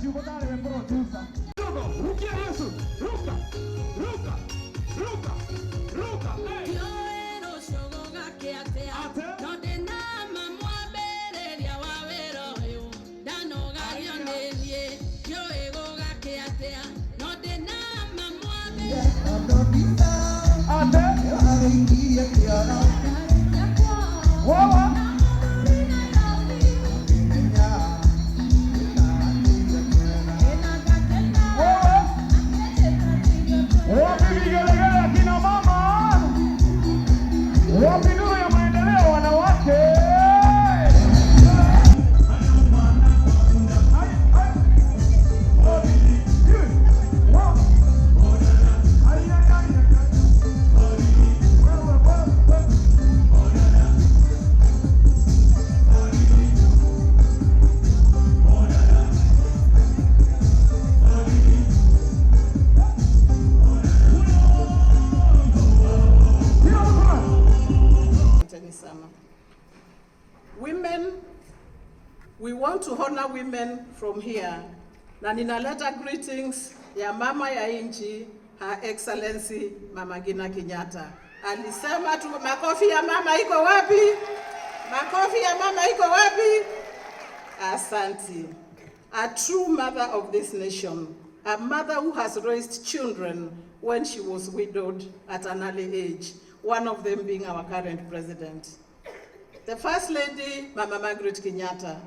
si uko tayari producer. Rukia Yesu. Ruka. Ruka. Ruka. Ruka. Hey. Women, we want to honor women from here. Na ninaleta greetings ya mama ya inchi, Her Excellency Mama Ngina Kenyatta. Alisema tu makofi ya mama iko wapi? Makofi ya mama iko wapi? Asante. A true mother of this nation. A mother who has raised children when she was widowed at an early age. One of them being our current president. The First Lady, Mama Margaret Kenyatta,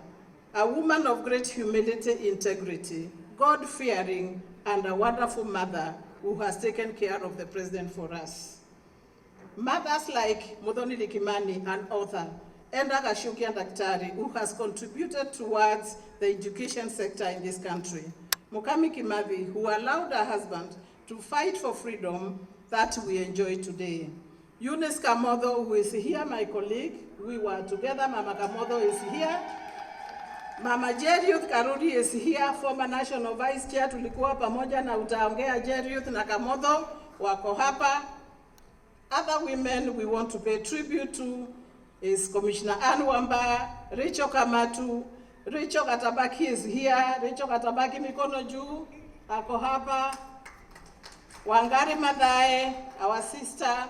a woman of great humility, integrity, God-fearing, and a wonderful mother who has taken care of the president for us. Mothers like Muthoni Likimani, an author, Enda Gashuki and Daktari, who has contributed towards the education sector in this country. Mukami Kimathi, who allowed her husband to fight for freedom that we enjoy today. Eunice Kamodo, who is here, my colleague. We were together. Mama Kamodo is here. Mama Jeriuth Karuri is here, former National Vice Chair. Tulikuwa pamoja na utaongea Jeriuth na Kamodo wako hapa. Other women we want to pay tribute to is Commissioner Anne Wamba, Richo Kamatu. Richo Katabaki is here. Richo Katabaki mikono juu, ako hapa. Wangari Madhae, our sister.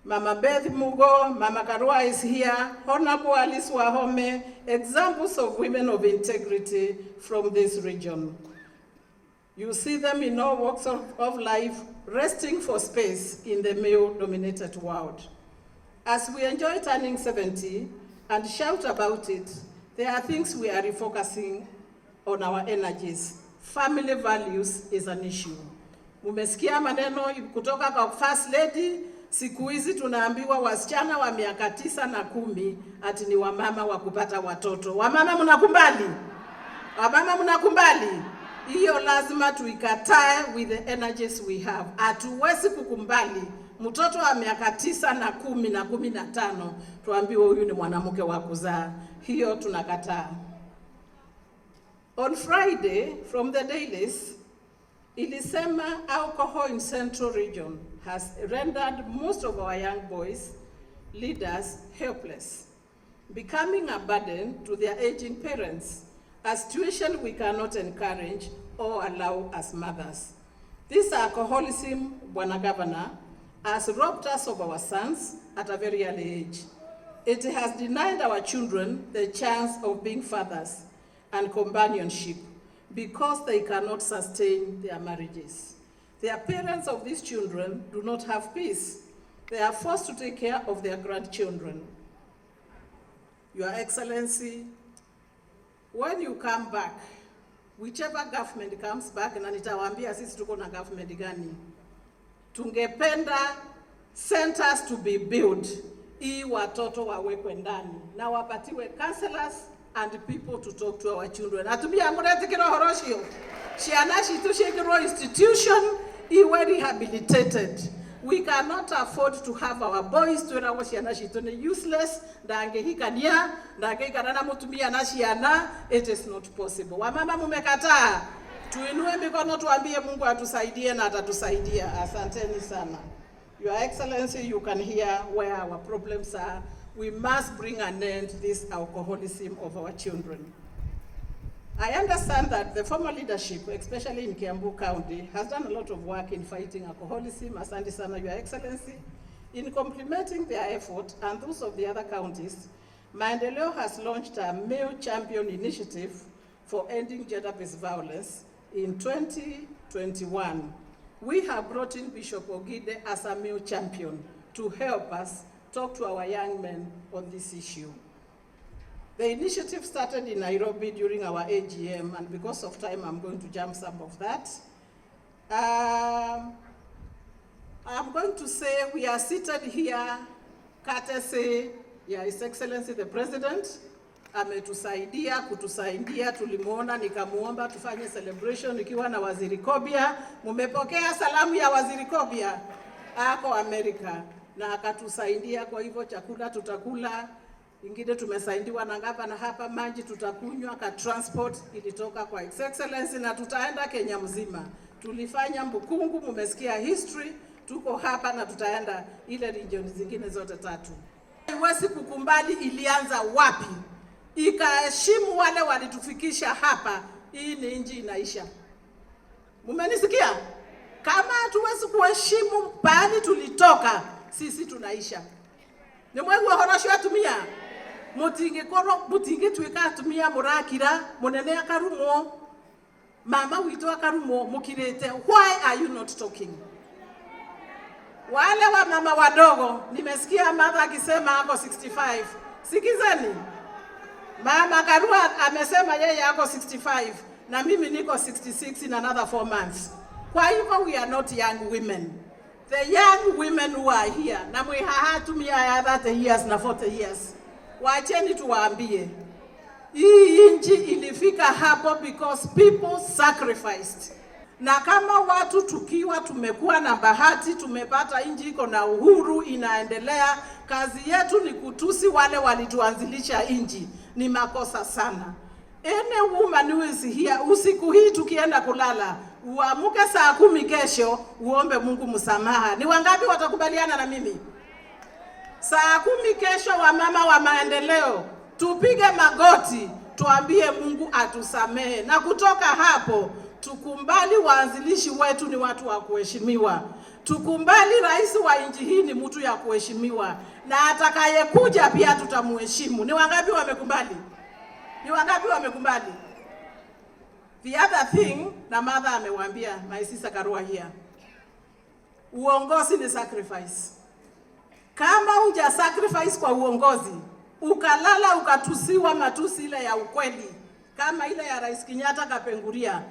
Mama Beth Mugo, Mama Karua is here, Honorable Alice Wahome, examples of women of integrity from this region. You see them in all walks of life, resting for space in the male-dominated world. As we enjoy turning 70 and shout about it, there are things we are refocusing on our energies. Family values is an issue. Mumesikia maneno kutoka kwa First Lady. Siku hizi tunaambiwa wasichana wa miaka 9 na 10 ati ni wamama wa kupata watoto. Wamama mnakumbali? Wamama mnakumbali? Hiyo lazima tuikatae with the energies we have. Hatuwezi kukumbali mtoto wa miaka 9 na 10 na 15 tuambiwe huyu ni mwanamke wa kuzaa. Hiyo tunakataa. On Friday from the dailies, ilisema alcohol in Central Region has rendered most of our young boys, leaders, helpless, becoming a burden to their aging parents, a situation we cannot encourage or allow as mothers. This alcoholism, Bwana Governor, has robbed us of our sons at a very early age. It has denied our children the chance of being fathers and companionship because they cannot sustain their marriages. The parents of these children do not have peace. They are forced to take care of their grandchildren. Your Excellency, when you come back, whichever government comes back, na nitawaambia sisi tuko na government gani, tungependa centers to be built, ili watoto wawekwe ndani, na wapatiwe counselors and people to talk to our children. Atubia mureti kiro horoshio. Shianashi tu shikiro institution, iwe rehabilitated. We cannot afford to have our boys to rawo shianashi to useless, dange hikania, dange hikanana mutumia na shiana, it is not possible. Wamama mumekataa. Tuinue mikono tuambie Mungu atusaidie na atatusaidia. Asanteni sana. Your Excellency, you can hear where our problems are. We must bring an end to this alcoholism of our children. I understand that the former leadership, especially in Kiambu County, has done a lot of work in fighting alcoholism. Asante sana, Your Excellency. In complementing their effort and those of the other counties, MYWO has launched a male champion initiative for ending gender-based violence in 2021. We have brought in Bishop Ogide as a male champion to help us talk to our young men on this issue. The initiative started in Nairobi during our AGM, and because of time, I'm going to jump some of that. I'm going to say we are seated here, courtesy ya His Excellency the President. Ametusaidia, kutusaidia, tulimuona, nikamuomba tufanye celebration ikiwa na Waziri Kobia. Mumepokea salamu ya Waziri Kobia? Ako Amerika, na akatusaidia, kwa hivyo chakula tutakula, ingine tumesaidiwa na gavana hapa, maji tutakunywa, ka transport ilitoka kwa His Excellency, na tutaenda Kenya mzima. Tulifanya Mbukungu, mumesikia history, tuko hapa na tutaenda ile region zingine zote tatu. Huwezi kukumbali ilianza wapi, ikaheshimu wale walitufikisha hapa. Hii ni nchi inaisha. Mumenisikia? Kama hatuwezi kuheshimu pahali tulitoka, sisi tunaisha. Ni mwengu wa horosho atumia. Mutinge tuweka atumia murakira, munene akarumo, mama wito akarumo, mukirete. Why are you not talking? Wale wa mama wadogo, nimesikia mama akisema ako 65. Sikizeni. Mama Karua amesema yeye ako 65 na mimi niko 66 in another 4 months. Kwa hivyo we are not young women. The young women who are here, na mwihahatumia ya 30 years na 40 years. Wacheni tuwaambie. Hii nchi ilifika hapo because people sacrificed. Na kama watu tukiwa tumekuwa na bahati, tumepata nchi iko na uhuru, inaendelea, kazi yetu ni kutusi wale walituanzilisha nchi. Ni makosa sana. Any woman who is here, usiku hii tukienda kulala, uamuke saa 10 kesho, uombe Mungu msamaha. Ni wangapi watakubaliana na mimi? Saa 10 kesho, wa mama wa maendeleo, tupige magoti, tuambie Mungu atusamehe. Na kutoka hapo, tukumbali waanzilishi wetu ni watu wa kuheshimiwa. Tukumbali rais wa nchi hii ni mtu ya kuheshimiwa. Na atakayekuja pia tutamuheshimu. Ni wangapi wamekubali? Ni wangapi wamekubali? The other thing, na mother amewaambia, my sister Karua here, uongozi ni sacrifice. Kama unja sacrifice kwa uongozi, ukalala ukatusiwa matusi ile ya ukweli, kama ile ya Rais Kenyatta Kapenguria,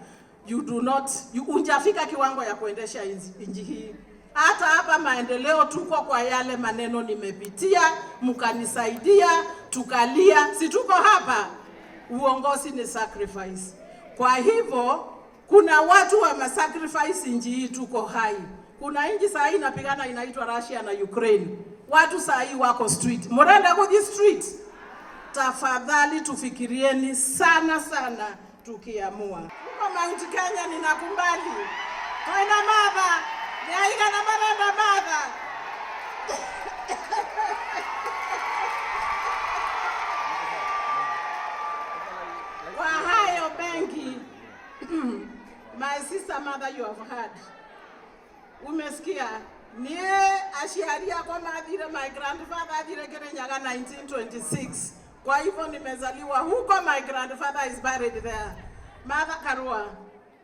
unjafika kiwango ya kuendesha nchi hii. Hata hapa maendeleo tuko kwa yale maneno nimepitia, mkanisaidia, tukalia, si tuko hapa. Uongozi ni sacrifice. Kwa hivyo, kuna watu wa sacrifice nchi hii tuko hai. Kuna nchi saa hii inapigana inaitwa Russia na Ukraine. Watu saa hii wako street. Murenda kuji street. Tafadhali tufikirieni sana sana tukiamua. Huko Mount Kenya ninakumbali. Toina mother. Niaiga na marenda mother. Kwa hayo benki. My sister mother, you have heard. Umesikia? Nie ashiaria kwa madhire, my grandfather adhire Kirinyaga 1926. Kwa hivyo nimezaliwa huko, my grandfather is buried there. Mother Karua,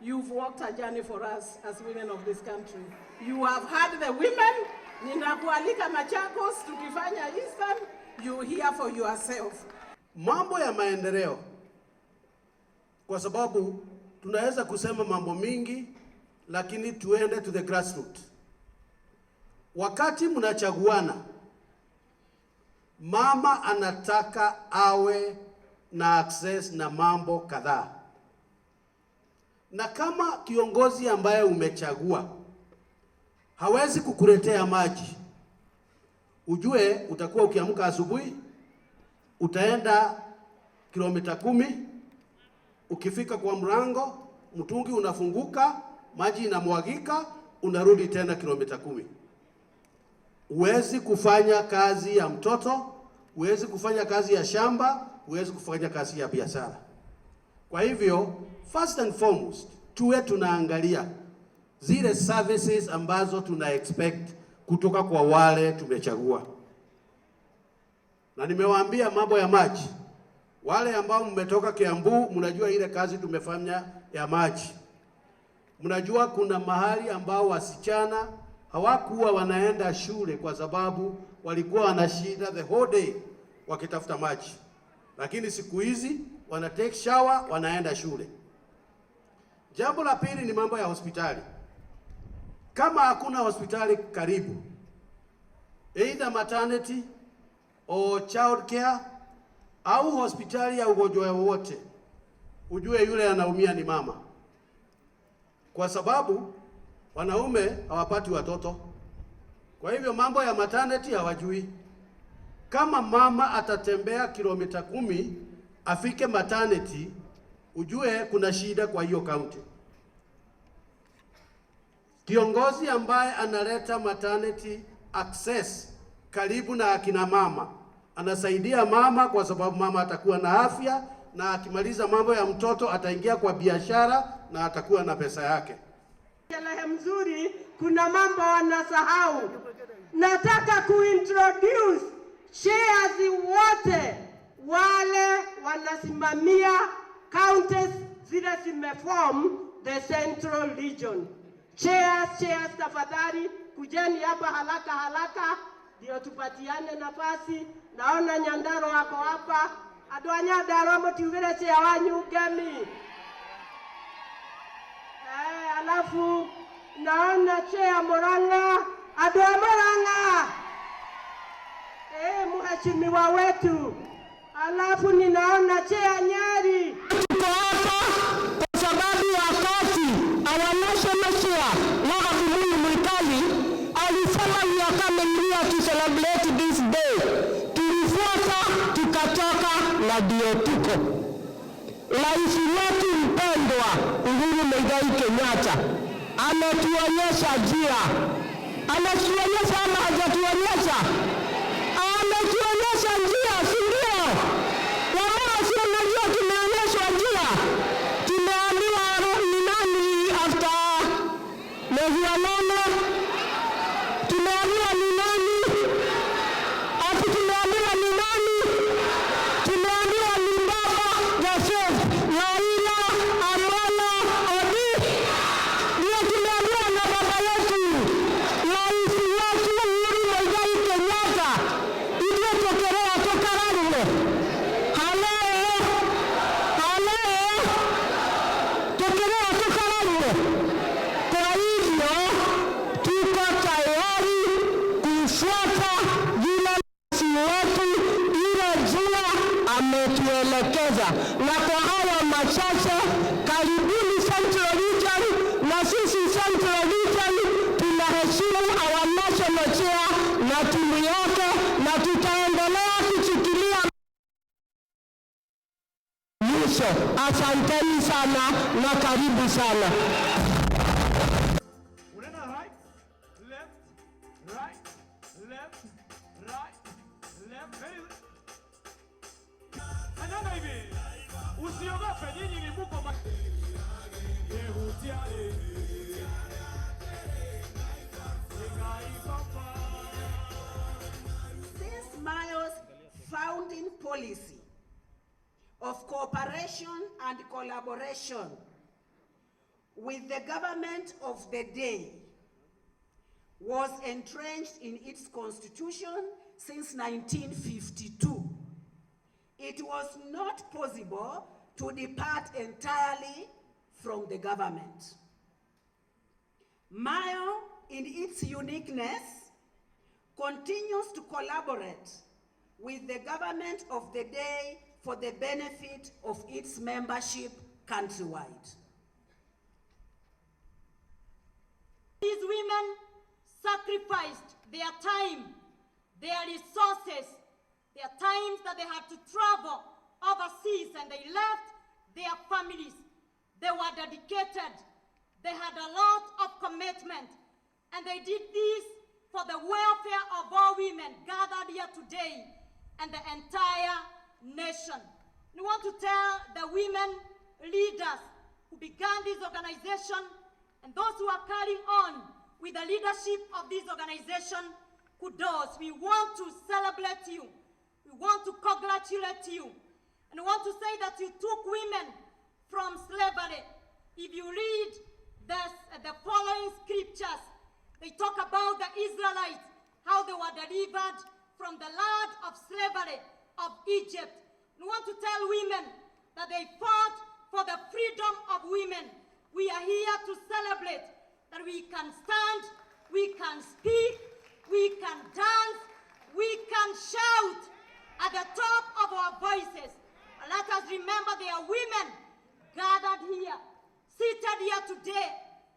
you've walked a journey for us as women of this country. You have heard the women. Ninakualika Machakos, tukifanya Eastern, you hear for yourself. Mambo ya maendeleo, kwa sababu tunaweza kusema mambo mingi, lakini tuende to the grassroots. Wakati mnachaguana, mama anataka awe na access na mambo kadhaa. Na kama kiongozi ambaye umechagua hawezi kukuletea maji, ujue utakuwa ukiamka asubuhi, utaenda kilomita 10, ukifika kwa mlango, mtungi unafunguka, maji inamwagika, unarudi tena kilomita 10. Huwezi kufanya kazi ya mtoto, huwezi kufanya kazi ya shamba, huwezi kufanya kazi ya biashara. Kwa hivyo, first and foremost, tuwe tunaangalia zile services ambazo tuna expect kutoka kwa wale tumechagua. Na nimewaambia mambo ya maji. Wale ambao mmetoka Kiambu, mnajua ile kazi tumefanya ya maji. Mnajua kuna mahali ambao wasichana hawakuwa wanaenda shule kwa sababu walikuwa wana shida the whole day wakitafuta maji. Lakini siku hizi wana take shower, wanaenda shule. Jambo la pili ni mambo ya hospitali. Kama hakuna hospitali karibu, either maternity or child care au hospitali ya ugonjwa wowote, ujue yule anaumia ni mama. Kwa sababu wanaume hawapati watoto. Kwa hivyo mambo ya maternity hawajui. Kama mama atatembea kilomita 10 afike maternity, ujue kuna shida kwa hiyo county. Kiongozi ambaye analeta maternity access karibu na akina mama anasaidia mama, kwa sababu mama atakuwa na afya, na akimaliza mambo ya mtoto ataingia kwa biashara na atakuwa na pesa yake. Sherehe mzuri, kuna mambo wanasahau. Nataka kuintroduce chairs wote wale wanasimamia counties zile zimeform the Central Region. Chairs tafadhali kujeni hapa haraka ndio tupatiane nafasi. Naona Nyandaro wako hapa. Adwanya Ndaro mtiuvire chair wanyu gemi. Alafu naona chair Murang'a, Adwa Murang'a. Mheshimiwa wetu. Alafu ninaona chair Nyeri. Tuko hapa kwa sababu wakati our national chair Laga Kimui Mwikali alisema we are coming here to celebrate this day. Tulifuata tukatoka na ndio tuko. Rais wetu mpendwa Uhuru Muigai Kenyatta ametuonyesha njia. Ametuonyesha ama hajatuonyesha? Ametuonyesha njia, si ndio? Wamama si unajua tumeonyeshwa njia. Tumeambiwa ni nani after Mehianono. Tumeambiwa ni nani? Ati tumeambiwa ni nani? Tumeambiwa ni baba Joseph Raila Amolo Odinga. Ndio tumeambiwa na baba yetu rais wetu Uhuru Muigai Kenyatta. Ndio tokelea tokararule. Halo. Tokelea tokararule. Kwa hivyo tuko tayari kufuata vile wetu ile njia ametuelekeza. Na kwa hawa machache, karibuni Central Region, na sisi Central Region tunaheshimu our national chair na timu yake, na tutaendelea kuchukilia mwisho. Asanteni sana na karibu sana. Unaenda right, left, right, left, right, left. Very good. Kanyaga hivi. Usiogope, nyinyi ni mko Since MYWO's founding policy of cooperation and collaboration with the government of the day was entrenched in its constitution since 1952, it was not possible to depart entirely from the government. MYWO, in its uniqueness, continues to collaborate with the government of the day for the benefit of its membership countrywide. These women sacrificed their time, their resources, their times that they had to travel overseas, and they left their families. They were dedicated. They had a lot of commitment, and they did this for the welfare of all women gathered here today and the entire nation. We want to tell the women leaders who began this organization and those who are carrying on with the leadership of this organization, kudos. We want to celebrate you. We want to congratulate you. And we want to say that you took women from slavery. If you read the following scriptures, they talk about the Israelites, how they were delivered from the land of slavery of Egypt. We want to tell women that they fought for the freedom of women. We are here to celebrate that we can stand, we can speak, we can dance, we can shout at the top of our voices. And let us remember there are women gathered here, seated here today,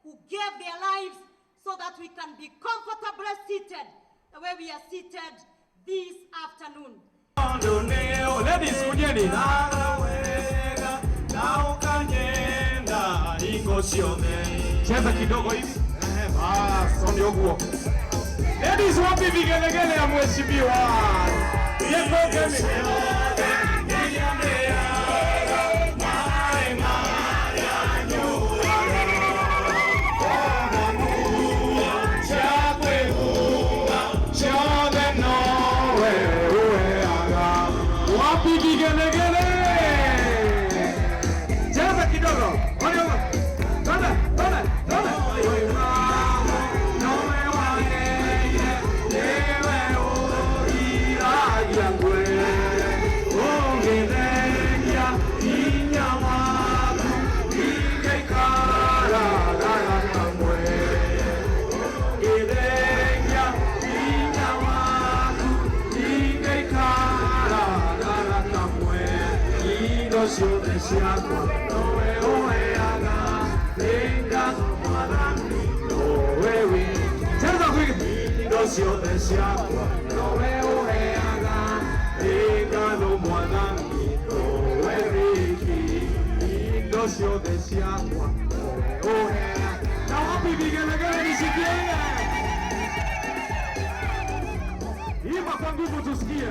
who gave their lives so that we can be comfortably seated the way we are seated this afternoon. Ladies, kujeni. Cheza kidogo hivi. Ladies, wapi vigelegele ya mheshimiwa? Imba kwa nguvu tusikie.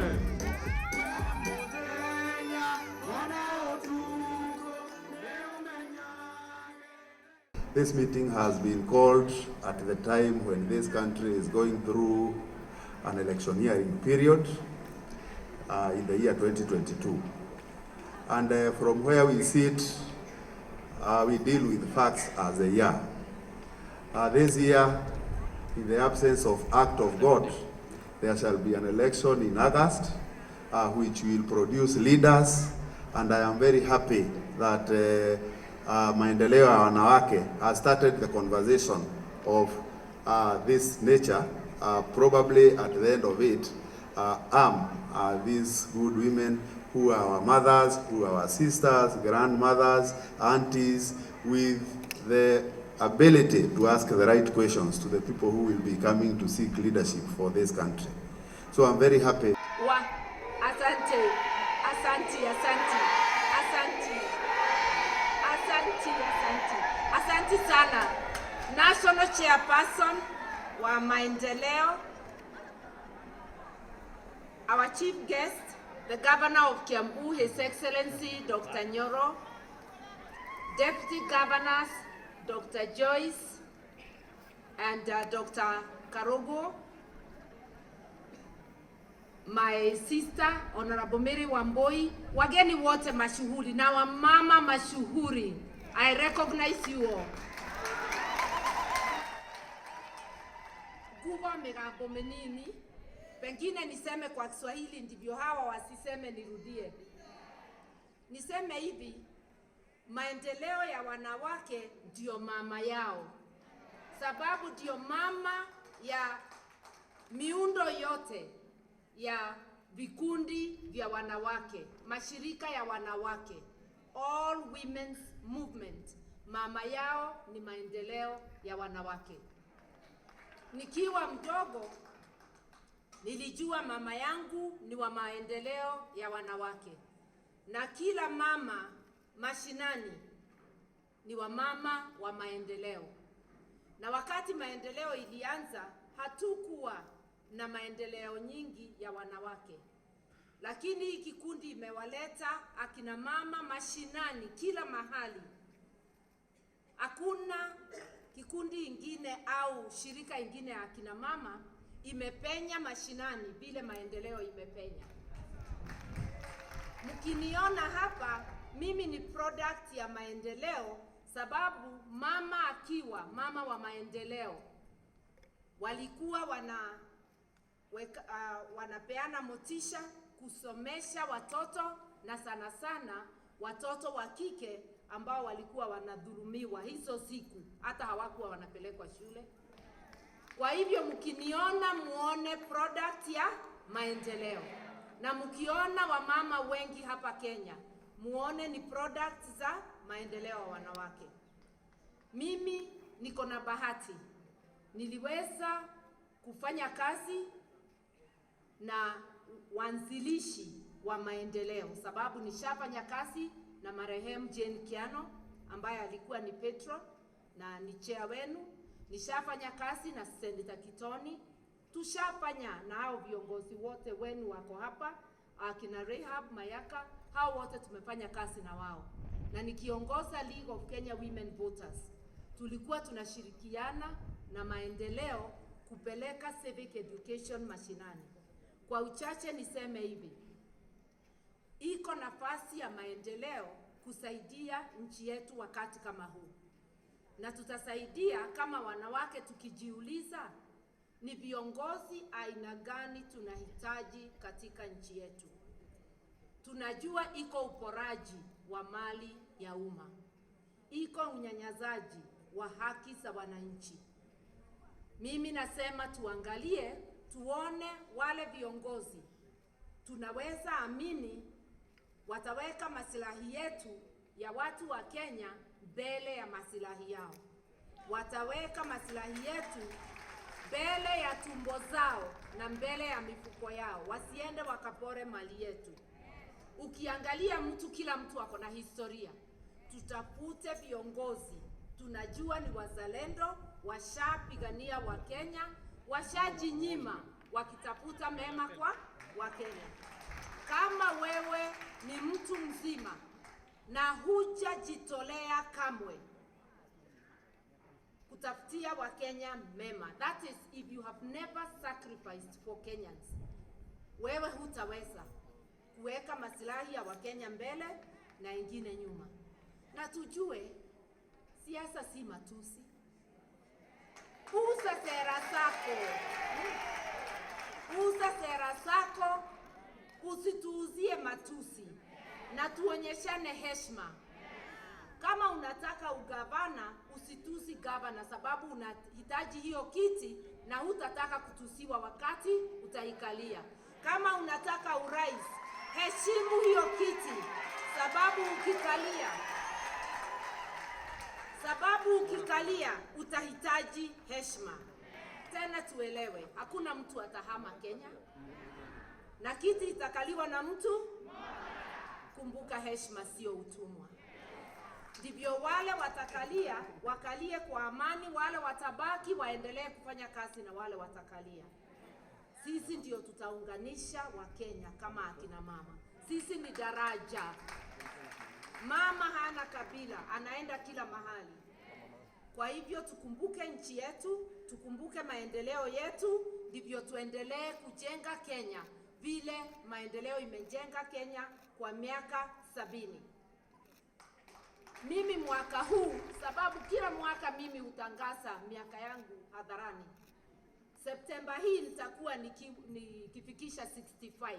This meeting has been called at the time when this country is going through an electioneering period in the year 2022. And from where we sit, we deal with facts as a year. This year, in the absence of act of God, there shall be an election in August, which will produce leaders, and I am very happy that Maendeleo ya Wanawake has started the conversation of this nature. Probably at the end of it, these good women who are our mothers, who are our sisters, grandmothers, aunties, with the ability to ask the right questions to the people who will be coming to seek leadership for this country. So I'm very happy. Asante, asante, asante, asante, asante, asante, asante sana. National Chairperson wa Maendeleo, our chief guest, the Governor of Kiambu, His Excellency Dr. Nyoro, Deputy Governors Dr. Joyce and Dr. Karogo, my sister Honorable Mary Wamboi, wageni wote mashuhuri na wamama mashuhuri, I recognize you all. Gugo migambo menini, pengine niseme kwa Kiswahili ndivyo hawa wasiseme nirudie. Niseme hivi, maendeleo ya wanawake ndio mama yao, sababu ndio mama ya miundo yote ya vikundi vya wanawake, mashirika ya wanawake, all women's movement. Mama yao ni maendeleo ya wanawake. Nikiwa mdogo nilijua mama yangu ni wa maendeleo ya wanawake, na kila mama mashinani ni wa mama wa maendeleo. Na wakati maendeleo ilianza, hatukuwa na maendeleo nyingi ya wanawake. lakini hii kikundi imewaleta akina mama mashinani kila mahali. Hakuna kikundi ingine au shirika ingine ya akina mama imepenya mashinani vile maendeleo imepenya. Mkiniona hapa, mimi ni product ya maendeleo, sababu mama akiwa mama wa maendeleo walikuwa wanapeana motisha kusomesha watoto, na sana sana watoto wa kike ambao walikuwa wanadhulumiwa hizo siku, hata hawakuwa wanapelekwa shule. Kwa hivyo mkiniona muone product ya maendeleo, na mkiona wamama wengi hapa Kenya muone ni product za maendeleo wa wanawake. Mimi niko na bahati, niliweza kufanya kazi na wanzilishi wa maendeleo, sababu nishafanya kazi na marehemu Jane Kiano ambaye alikuwa ni Petro na ni chair wenu. Nishafanya kazi na Senator Kitoni, tushafanya na hao viongozi wote wenu wako hapa, akina Rehab Mayaka, hao wote tumefanya kazi na wao. Na nikiongoza League of Kenya Women Voters, tulikuwa tunashirikiana na maendeleo kupeleka civic education mashinani. Kwa uchache niseme hivi, iko nafasi ya maendeleo kusaidia nchi yetu wakati kama huu. Na tutasaidia kama wanawake tukijiuliza ni viongozi aina gani tunahitaji katika nchi yetu. Tunajua iko uporaji wa mali ya umma, iko unyanyazaji wa haki za wananchi. Mimi nasema tuangalie, tuone wale viongozi tunaweza amini wataweka maslahi yetu ya watu wa Kenya mbele ya maslahi yao. Wataweka maslahi yetu mbele ya tumbo zao na mbele ya mifuko yao. Wasiende wakapore mali yetu. Ukiangalia mtu, kila mtu ako na historia. Tutafute viongozi tunajua ni wazalendo, washapigania wa Kenya, washajinyima wakitafuta mema kwa Wakenya. Kama wewe ni mtu mzima na hujajitolea kamwe kutafutia Wakenya mema, that is if you have never sacrificed for Kenyans, wewe hutaweza kuweka maslahi ya Wakenya mbele na ingine nyuma. Na tujue siasa si matusi. Usa sera zako. Usa sera zako, usituuzie matusi na tuonyeshane heshima. Kama unataka ugavana, usitusi gavana, sababu unahitaji hiyo kiti na hutataka kutusiwa wakati utaikalia. Kama unataka urais, heshimu hiyo kiti, sababu ukikalia utahitaji heshima. Tena tuelewe, hakuna mtu atahama Kenya na kiti itakaliwa na mtu. Kumbuka, heshima sio utumwa. Ndivyo wale watakalia wakalie kwa amani, wale watabaki waendelee kufanya kazi na wale watakalia. Sisi ndio tutaunganisha Wakenya kama akina mama. Sisi ni daraja. Mama hana kabila, anaenda kila mahali. Kwa hivyo tukumbuke nchi yetu, tukumbuke maendeleo yetu, ndivyo tuendelee kujenga Kenya vile maendeleo imejenga Kenya kwa miaka 70. Mimi mwaka huu, sababu kila mwaka mimi hutangaza miaka yangu hadharani, Septemba hii nitakuwa nikifikisha 65.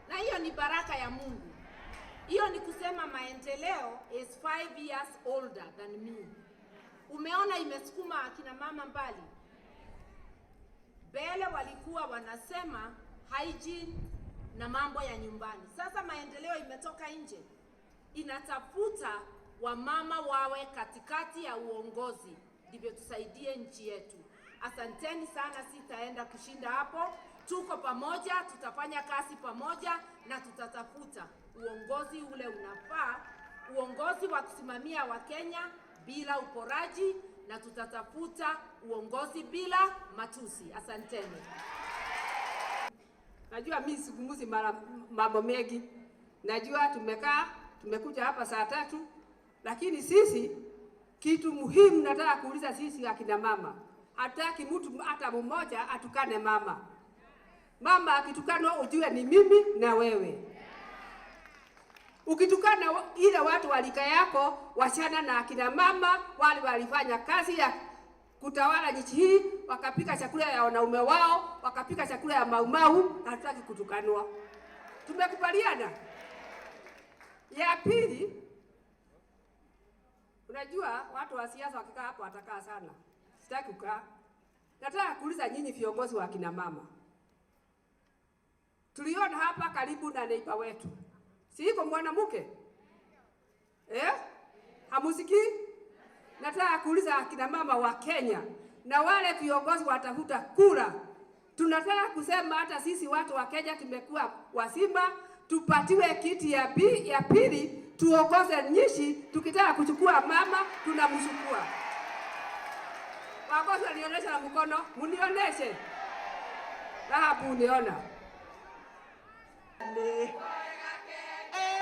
Na hiyo ni baraka ya Mungu. Hiyo ni kusema maendeleo is 5 years older than me. Umeona imesukuma akina mama mbali. Mbele walikuwa wanasema hygiene na mambo ya nyumbani. Sasa maendeleo imetoka nje. Inatafuta wamama wawe katikati ya uongozi, ndivyo tusaidie nchi yetu. Asanteni sana, sitaenda kushinda hapo. Tuko pamoja, tutafanya kazi pamoja na tutatafuta uongozi ule unafaa, uongozi wa kusimamia Wakenya bila uporaji, na tutatafuta uongozi bila matusi. Asanteni. Najua mimi sizungumzi mambo mengi. Najua tumekuja hapa saa 3, lakini sisi kitu muhimu nataka kuuliza sisi akina mama. Hataki mtu hata mmoja atukane mama. Mama akitukana ujue ni mimi na wewe. Ukitukana ile watu walika yako, wachana na akina mama wale walifanya kazi ya kutawala nchi hii, wakapika chakula ya wanaume wao, wakapika chakula ya maumau, hatutaki kutukanwa. Tumekubaliana? Ya pili, unajua watu wa siasa wakikaa hapo watakaa sana. Sitaki kukaa. Nataka kuuliza nyinyi viongozi wa kina mama. Tuliona hapa karibu na neighbor wetu. Si iko mwanamke? Hamusiki? Nataka kuuliza akina mama wa Kenya na wale viongozi watafuta kura. Tunataka kusema hata sisi watu wa Kenya tumekuwa wazima, tupatiwe kiti ya pili, tuongoze nchi. Tukitaka kuchukua mama tunamchukua. Wagosi nionyesha na mkono, munionyeshe. Dhahabu uniona.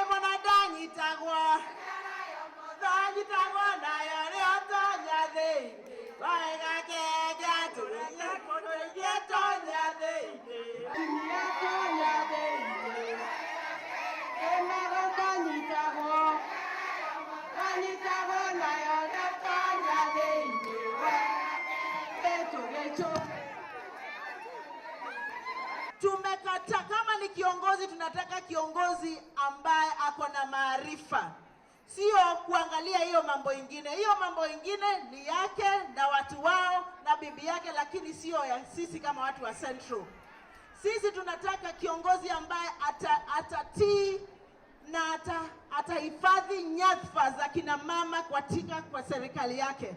Mwanadani tagwa. Dani tagwa na yale otonya de. Waega kega tulia kono tonya de. Tulia tonya de. Mwanadani tagwa. Dani tagwa na yale otonya de. Tumekata kama ni kiongozi, tunataka kiongozi ambaye ako na maarifa, sio kuangalia hiyo mambo ingine. Hiyo mambo ingine ni yake na watu wao na bibi yake, lakini sio ya sisi kama watu wa Central. Sisi tunataka kiongozi ambaye atatii na atahifadhi nyadhifa za kina mama kwa serikali yake.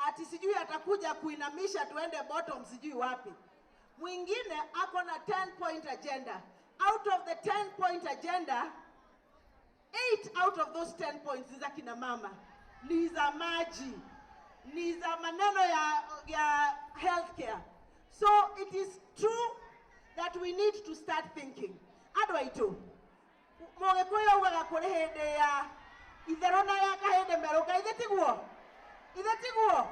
Ati sijui atakuja kuinamisha tuende bottom sijui wapi. Mwingine ako na 10-point agenda. Out of the 10-point agenda, 8 out of those 10 points ni za kina mama. Ni za maji, ni za maneno ya healthcare. So it is true that we need to start thinking. Adwaito. Mogekoyo uga kore hende ya itherona ya kahende meroka ithetiguo. Ithetiguo.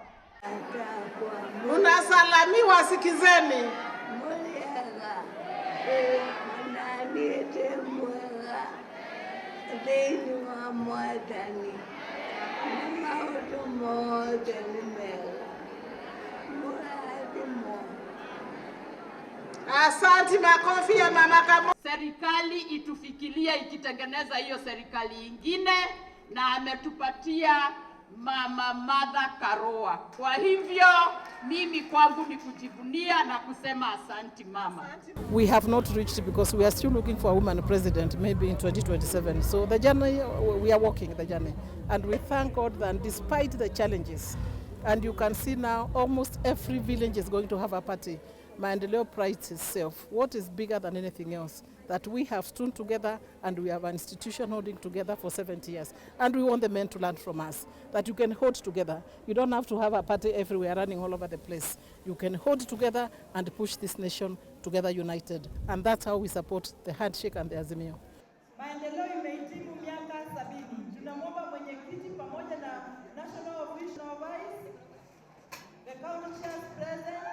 Unasalamiwa, sikizeni. Muriaga, mananiete mwega, deni wa mwatani, mautu mote ni mega, muradi mo. Asante, makofi ya mama Kamo. Serikali itufikiria ikitengeneza hiyo serikali ingine, na ametupatia Mama Martha Karua. Kwa hivyo mimi kwangu ni kujivunia na kusema asanti mama. We have not reached because we are still looking for a woman president maybe in 2027. So the journey, we are walking the journey. And we thank God that despite the challenges, and you can see now almost every village is going to have a party. Maendeleo prides itself. What is bigger than anything else? That we have stood together and we have an institution holding together for 70 years. And we want the men to learn from us, that you can hold together. You don't have to have a party everywhere running all over the place. You can hold together and push this nation together united. And that's how we support the handshake and the Azimio. Maendeleo imehitimu miaka 70. Tunamwomba mwenyekiti pamoja na National Official Vice, the county chairs present,